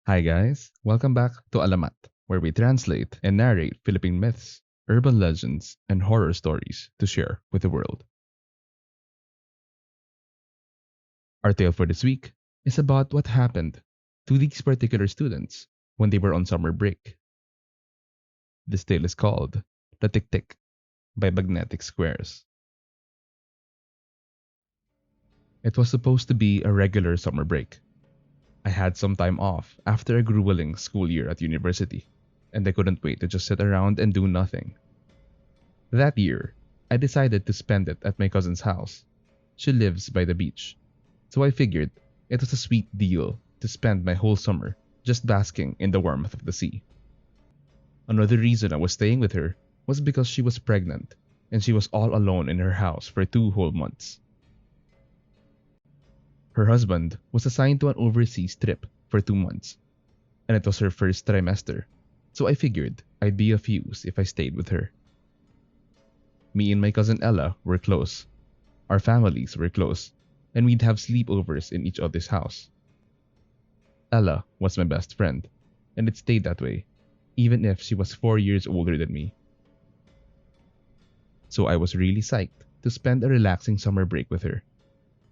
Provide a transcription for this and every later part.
Hi guys, welcome back to Alamat, where we translate and narrate Philippine myths, urban legends, and horror stories to share with the world. Our tale for this week is about what happened to these particular students when they were on summer break. This tale is called The Tiktik by Magnetic Squares. It was supposed to be a regular summer break. I had some time off after a grueling school year at university, and I couldn't wait to just sit around and do nothing. That year, I decided to spend it at my cousin's house. She lives by the beach, so I figured it was a sweet deal to spend my whole summer just basking in the warmth of the sea. Another reason I was staying with her was because she was pregnant and she was all alone in her house for 2 whole months. Her husband was assigned to an overseas trip for 2 months, and it was her first trimester, so I figured I'd be of use if I stayed with her. Me and my cousin Ella were close. Our families were close, and we'd have sleepovers in each other's house. Ella was my best friend, and it stayed that way, even if she was 4 years older than me. So I was really psyched to spend a relaxing summer break with her.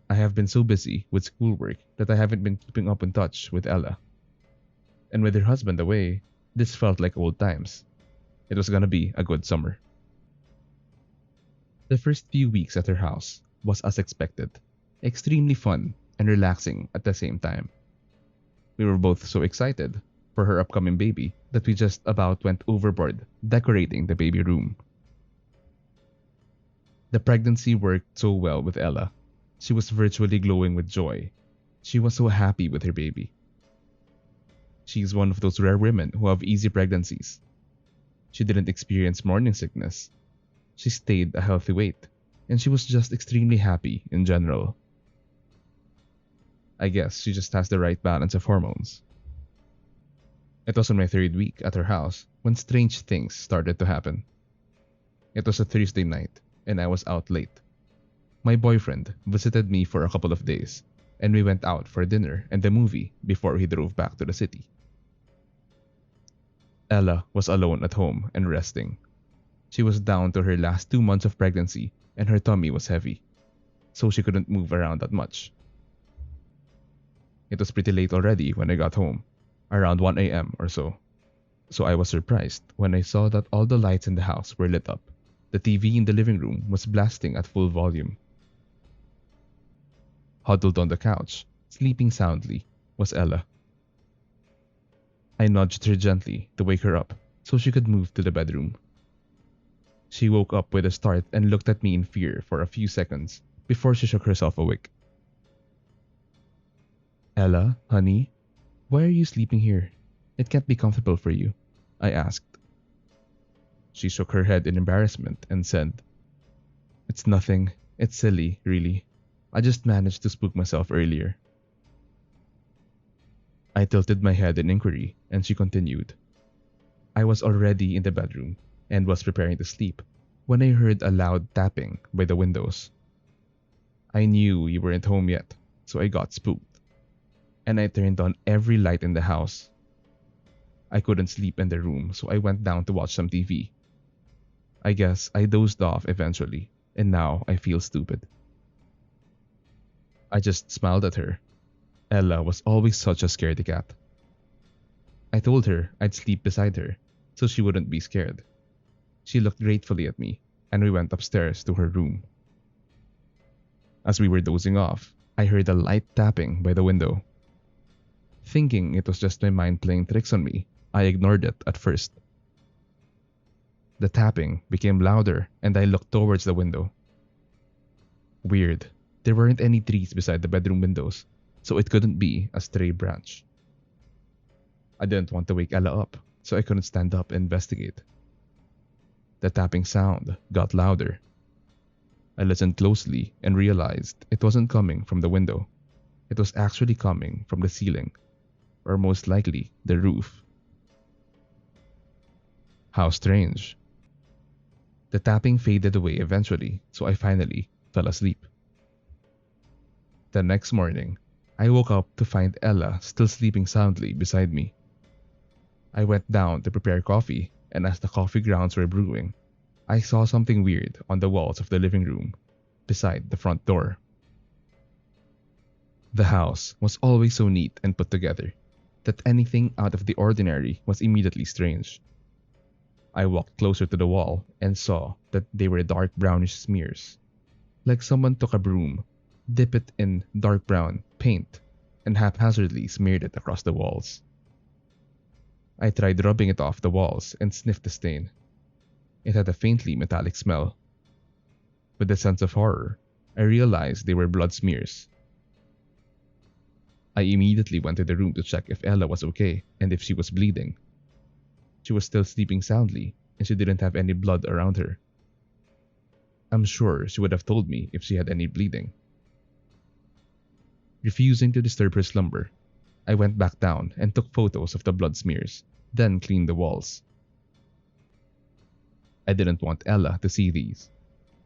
I have been so busy with schoolwork that I haven't been keeping up in touch with Ella. And with her husband away, this felt like old times. It was gonna be a good summer. The first few weeks at her house was as expected, extremely fun and relaxing at the same time. We were both so excited for her upcoming baby that we just about went overboard decorating the baby room. The pregnancy worked so well with Ella. She was virtually glowing with joy. She was so happy with her baby. She's one of those rare women who have easy pregnancies. She didn't experience morning sickness. She stayed a healthy weight, and she was just extremely happy in general. I guess she just has the right balance of hormones. It was on my third week at her house when strange things started to happen. It was a Thursday night, and I was out late. My boyfriend visited me for a couple of days, and we went out for dinner and a movie before he drove back to the city. Ella was alone at home and resting. She was down to her last 2 months of pregnancy and her tummy was heavy, so she couldn't move around that much. It was pretty late already when I got home, around 1 a.m. or so. So I was surprised when I saw that all the lights in the house were lit up. The TV in the living room was blasting at full volume. Huddled on the couch, sleeping soundly, was Ella. I nudged her gently to wake her up so she could move to the bedroom. She woke up with a start and looked at me in fear for a few seconds before she shook herself awake. Ella, honey, why are you sleeping here? It can't be comfortable for you, I asked. She shook her head in embarrassment and said, "It's nothing. It's silly, really. I just managed to spook myself earlier." I tilted my head in inquiry and she continued. I was already in the bedroom and was preparing to sleep when I heard a loud tapping by the windows. I knew you weren't home yet, so I got spooked, and I turned on every light in the house. I couldn't sleep in the room, so I went down to watch some TV. I guess I dozed off eventually, and now I feel stupid. I just smiled at her. Ella was always such a scaredy cat. I told her I'd sleep beside her, so she wouldn't be scared. She looked gratefully at me, and we went upstairs to her room. As we were dozing off, I heard a light tapping by the window. Thinking it was just my mind playing tricks on me, I ignored it at first. The tapping became louder and I looked towards the window. Weird, there weren't any trees beside the bedroom windows, so it couldn't be a stray branch. I didn't want to wake Ella up, so I couldn't stand up and investigate. The tapping sound got louder. I listened closely and realized it wasn't coming from the window. It was actually coming from the ceiling, or most likely the roof. How strange. The tapping faded away eventually, so I finally fell asleep. The next morning, I woke up to find Ella still sleeping soundly beside me. I went down to prepare coffee, and as the coffee grounds were brewing, I saw something weird on the walls of the living room, beside the front door. The house was always so neat and put together that anything out of the ordinary was immediately strange. I walked closer to the wall and saw that they were dark brownish smears, like someone took a broom, dipped it in dark brown paint, and haphazardly smeared it across the walls. I tried rubbing it off the walls and sniffed the stain. It had a faintly metallic smell. With a sense of horror, I realized they were blood smears. I immediately went to the room to check if Ella was okay and if she was bleeding. She was still sleeping soundly, and she didn't have any blood around her. I'm sure she would have told me if she had any bleeding. Refusing to disturb her slumber, I went back down and took photos of the blood smears, then cleaned the walls. I didn't want Ella to see these.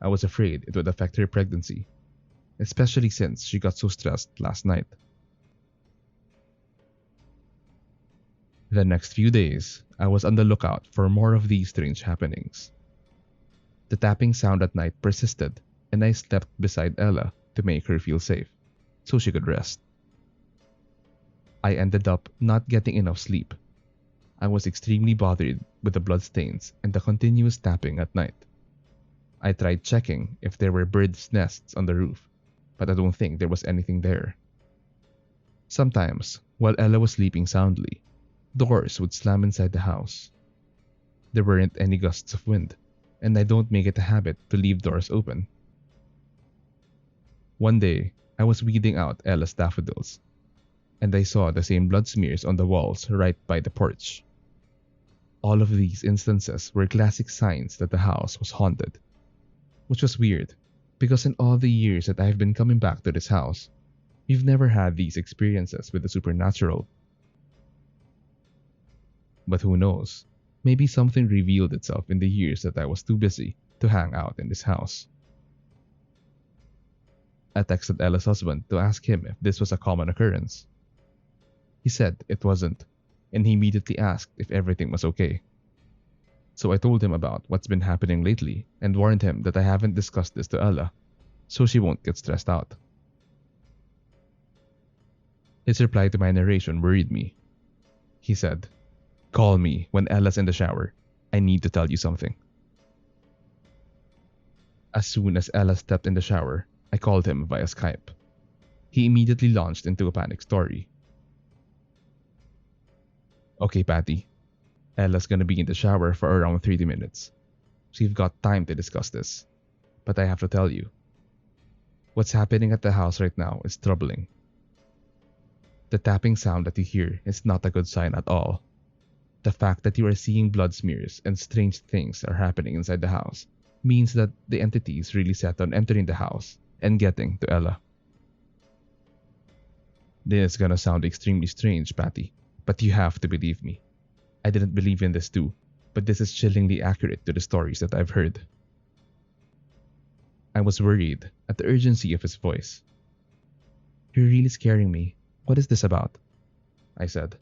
I was afraid it would affect her pregnancy, especially since she got so stressed last night. The next few days, I was on the lookout for more of these strange happenings. The tapping sound at night persisted, and I slept beside Ella to make her feel safe, so she could rest. I ended up not getting enough sleep. I was extremely bothered with the bloodstains and the continuous tapping at night. I tried checking if there were birds' nests on the roof, but I don't think there was anything there. Sometimes, while Ella was sleeping soundly, doors would slam inside the house. There weren't any gusts of wind, and I don't make it a habit to leave doors open. One day, I was weeding out Ella's daffodils, and I saw the same blood smears on the walls right by the porch. All of these instances were classic signs that the house was haunted, which was weird because in all the years that I've been coming back to this house, we've never had these experiences with the supernatural. But who knows? Maybe something revealed itself in the years that I was too busy to hang out in this house. I texted Ella's husband to ask him if this was a common occurrence. He said it wasn't, and he immediately asked if everything was okay. So I told him about what's been happening lately and warned him that I haven't discussed this to Ella, so she won't get stressed out. His reply to my narration worried me. He said, "Call me when Ella's in the shower. I need to tell you something." As soon as Ella stepped in the shower, I called him via Skype. He immediately launched into a panic story. "Okay, Patty. Ella's gonna be in the shower for around 30 minutes. So you've got time to discuss this. But I have to tell you, what's happening at the house right now is troubling. The tapping sound that you hear is not a good sign at all. The fact that you are seeing blood smears and strange things are happening inside the house means that the entity is really set on entering the house and getting to Ella." This is gonna sound extremely strange, Patty, but you have to believe me. I didn't believe in this too, but this is chillingly accurate to the stories that I've heard. I was worried at the urgency of his voice. "You're really scaring me. What is this about?" I said.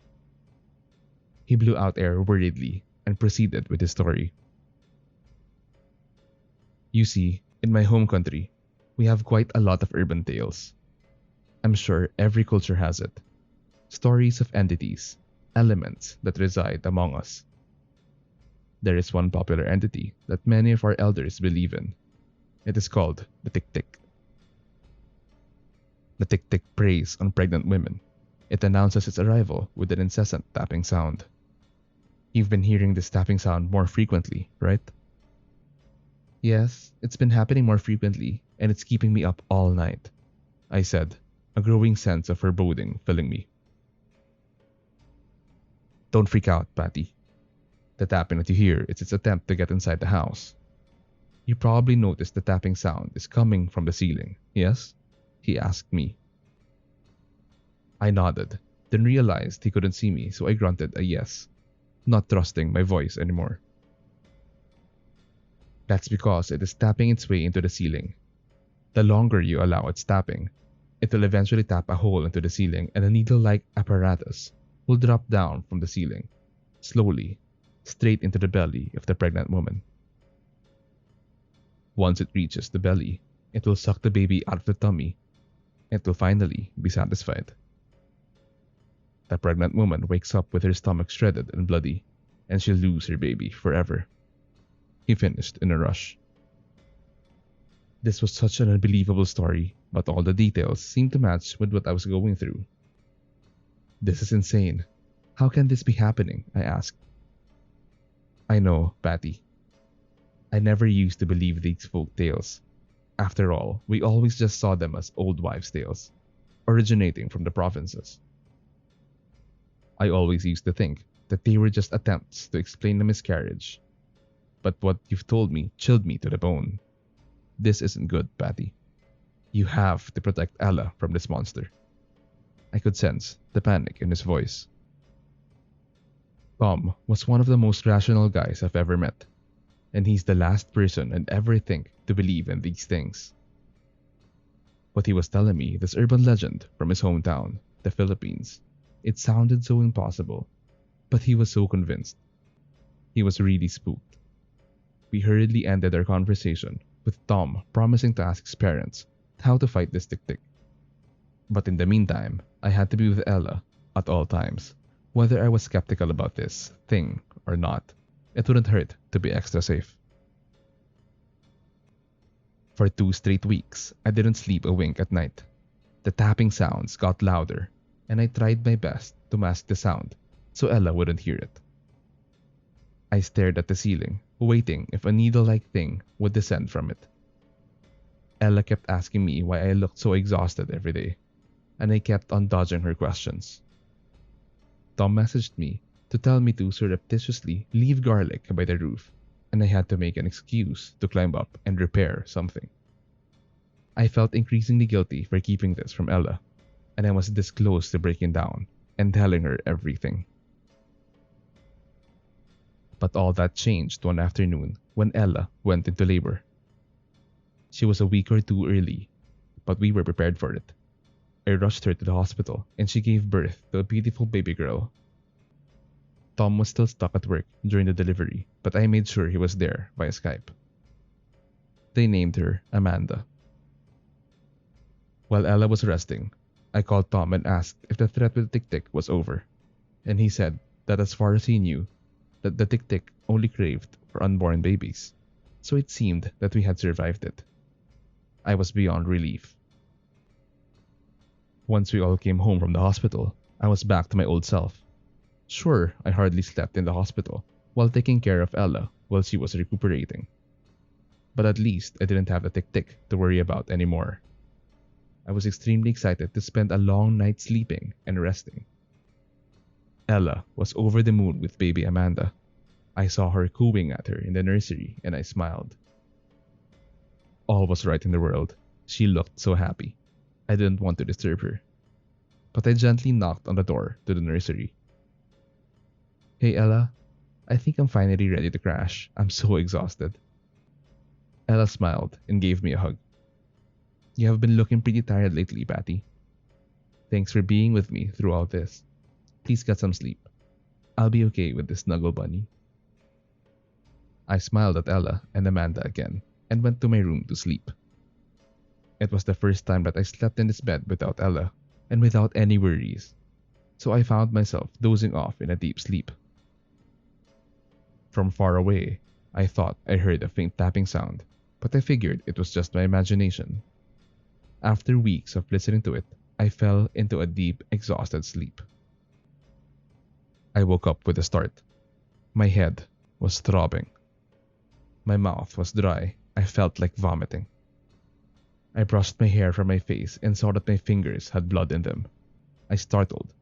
He blew out air worriedly and proceeded with his story. "You see, in my home country, we have quite a lot of urban tales. I'm sure every culture has it. Stories of entities, elements that reside among us. There is one popular entity that many of our elders believe in. It is called the Tiktik. The Tiktik preys on pregnant women. It announces its arrival with an incessant tapping sound. You've been hearing this tapping sound more frequently, right?" "Yes, it's been happening more frequently, and it's keeping me up all night," I said, a growing sense of foreboding filling me. "Don't freak out, Patty. The tapping that you hear is its attempt to get inside the house. You probably noticed the tapping sound is coming from the ceiling, yes?" he asked me. I nodded, then realized he couldn't see me, so I grunted a yes, not trusting my voice anymore. "That's because it is tapping its way into the ceiling. The longer you allow its tapping, It will eventually tap a hole into the ceiling and a needle-like apparatus will drop down from the ceiling, slowly, straight into the belly of the pregnant woman. Once it reaches the belly, it will suck the baby out of the tummy. It will finally be satisfied. The pregnant woman wakes up with her stomach shredded and bloody, and she'll lose her baby forever. He finished in a rush. This was such an unbelievable story, but all the details seemed to match with what I was going through. This is insane. How can this be happening? I asked. I know, Patty. I never used to believe these folk tales. After all, we always just saw them as old wives' tales, originating from the provinces. I always used to think that they were just attempts to explain a miscarriage. But what you've told me chilled me to the bone. This isn't good, Patty. You have to protect Ella from this monster. I could sense the panic in his voice. Tom was one of the most rational guys I've ever met, and he's the last person I'd ever think to believe in these things. But he was telling me this urban legend from his hometown, the Philippines. It sounded so impossible, but he was so convinced. He was really spooked. We hurriedly ended our conversation with Tom promising to ask his parents how to fight this Tiktik. But in the meantime, I had to be with Ella at all times. Whether I was skeptical about this thing or not, it wouldn't hurt to be extra safe. For 2 straight weeks, I didn't sleep a wink at night. The tapping sounds got louder, and I tried my best to mask the sound so Ella wouldn't hear it. I stared at the ceiling, waiting if a needle-like thing would descend from it. Ella kept asking me why I looked so exhausted every day, and I kept on dodging her questions. Tom messaged me to tell me to surreptitiously leave garlic by the roof, and I had to make an excuse to climb up and repair something. I felt increasingly guilty for keeping this from Ella, and I was this close to breaking down and telling her everything. But all that changed one afternoon when Ella went into labor. She was a week or two early, but we were prepared for it. I rushed her to the hospital and she gave birth to a beautiful baby girl. Tom was still stuck at work during the delivery, but I made sure he was there via Skype. They named her Amanda. While Ella was resting, I called Tom and asked if the threat with Tiktik was over, and he said that as far as he knew, that the Tiktik only craved for unborn babies, so it seemed that we had survived it. I was beyond relief. Once we all came home from the hospital, I was back to my old self. Sure, I hardly slept in the hospital while taking care of Ella while she was recuperating. But at least I didn't have the Tiktik to worry about anymore. I was extremely excited to spend a long night sleeping and resting. Ella was over the moon with baby Amanda. I saw her cooing at her in the nursery and I smiled. All was right in the world. She looked so happy. I didn't want to disturb her. But I gently knocked on the door to the nursery. Hey Ella, I think I'm finally ready to crash. I'm so exhausted. Ella smiled and gave me a hug. You have been looking pretty tired lately, Patty. Thanks for being with me through all this. Please get some sleep. I'll be okay with this snuggle bunny. I smiled at Ella and Amanda again and went to my room to sleep. It was the first time that I slept in this bed without Ella and without any worries, so I found myself dozing off in a deep sleep. From far away, I thought I heard a faint tapping sound, but I figured it was just my imagination. After weeks of listening to it, I fell into a deep, exhausted sleep. I woke up with a start. My head was throbbing. My mouth was dry. I felt like vomiting. I brushed my hair from my face and saw that my fingers had blood in them. I startled.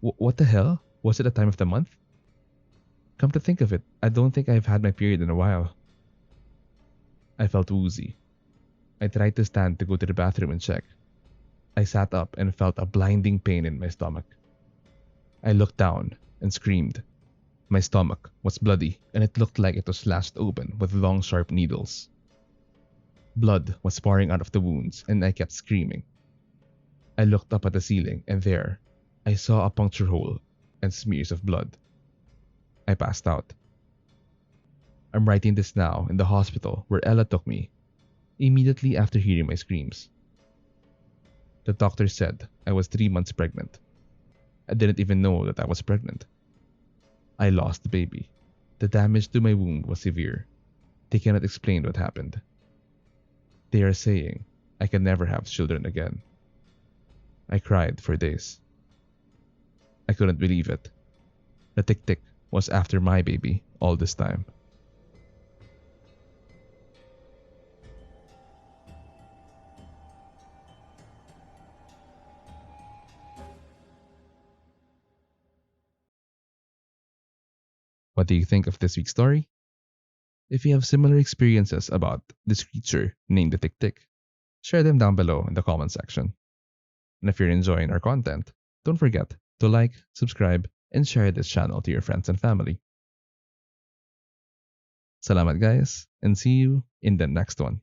What the hell? Was it a time of the month? Come to think of it, I don't think I've had my period in a while. I felt woozy. I tried to stand to go to the bathroom and check. I sat up and felt a blinding pain in my stomach. I looked down and screamed. My stomach was bloody and it looked like it was slashed open with long, sharp needles. Blood was pouring out of the wounds and I kept screaming. I looked up at the ceiling and there, I saw a puncture hole and smears of blood. I passed out. I'm writing this now in the hospital where Ella took me, immediately after hearing my screams. The doctor said I was 3 months pregnant. I didn't even know that I was pregnant. I lost the baby. The damage to my womb was severe. They cannot explain what happened. They are saying I can never have children again. I cried for days. I couldn't believe it. The Tiktik was after my baby all this time. What do you think of this week's story? If you have similar experiences about this creature named the Tiktik, share them down below in the comment section. And if you're enjoying our content, don't forget to like, subscribe, and share this channel to your friends and family. Salamat guys, and see you in the next one.